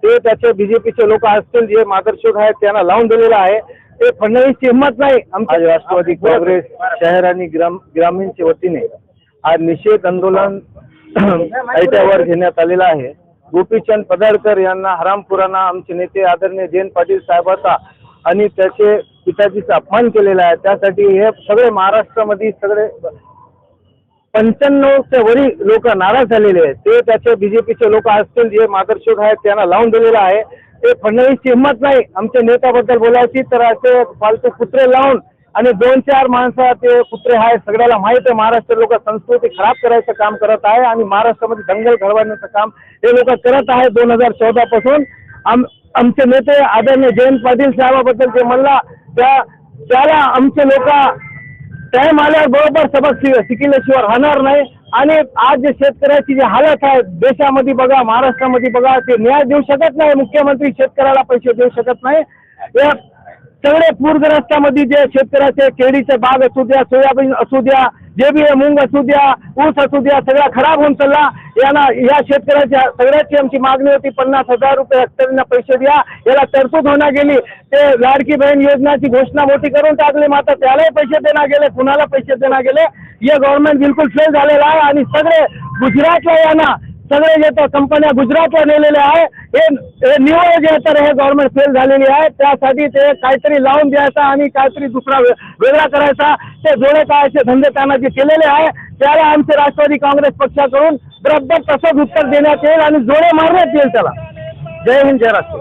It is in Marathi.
ते त्याचे बीजेपीचे लोक असतील जे मार्गदर्शक आहेत त्यांना लावून दिलेलं आहे. ते फडणवीसची हिंमत नाही. आज राष्ट्रवादी काँग्रेस शहर आणि ग्रामीणच्या वतीने आज निषेध आंदोलन ऐट्यावर घेण्यात आलेला आहे. गोपीचंद पडळकर यांना हरामखोरांना आमचे नेते आदरणीय जयंत पाटील साहेबांचा आणि त्याचे पिताजीचा अपमान केलेला आहे. त्यासाठी हे सगळे महाराष्ट्रामध्ये सगळे 95च्या वरी लोक नाराज झालेले आहेत. ते त्याचे बीजेपीचे लोक असतील जे मार्गदर्शक आहेत त्यांना लावून दिलेलं आहे. ते फडणवीसची हिंमत नाही आमच्या नेत्याबद्दल बोलायची तर असे फालतू कुत्रे लावून आणि 2-4 माणसं ते कुत्रे आहे. सगळ्याला माहित आहे महाराष्ट्र लोक संस्कृती खराब करायचं काम करत आहे आणि महाराष्ट्रामध्ये दंगल घडवण्याचं काम हे लोक करत आहे. 2014 पासून आमचे नेते आदरणीय जयंत पाटील साहेबाबद्दल जे म्हणला त्याला आमचे लोक टाइम आल्यावर बरोबर सबक शिकल्याशिवाय राहणार नाही. आणि आज जे शेतकऱ्याची जी हालत आहे देशामध्ये बघा, महाराष्ट्रामध्ये बघा, ते न्याय देऊ शकत नाही. मुख्यमंत्री शेतकऱ्याला पैसे देऊ शकत नाही. सगळे पूरग्रस्तामध्ये जे शेतकऱ्याचे केळीचे बाग असू द्या, सोयाबीन असू द्या, जे बी मूग असू द्या, ऊस असू द्या, सगळा खराब होऊन चालला. या शेतकऱ्याच्या सगळ्याची आमची मागणी होती 50,000 रुपये हेक्टरना पैसे द्या. याला तरतूद होणार गेली. ते लाडकी बहीण योजनाची घोषणा मोठी करून टाकली, मात्र त्यालाही पैसे देण्यात गेले, कुणाला पैसे देण्यात गेले. हे गव्हर्नमेंट बिलकुल फेल झालेलं आहे. आणि सगळे गुजरातला यांना सगळे जे कंपन्या गुजरातला नेलेल्या आहे. हे निवड जे तर हे गव्हर्नमेंट फेल झालेली आहे. त्यासाठी ते काहीतरी लावून द्यायचा आणि काहीतरी दुसरा वेगळा करायचा. ते जोडे कायचे धंदे त्यांना जे केलेले आहे त्याला आमचे राष्ट्रवादी काँग्रेस पक्षाकडून बरोबर तसंच उत्तर देण्यात येईल आणि जोडे मारण्यात येईल त्याला. जय हिंद, जय राष्ट्र.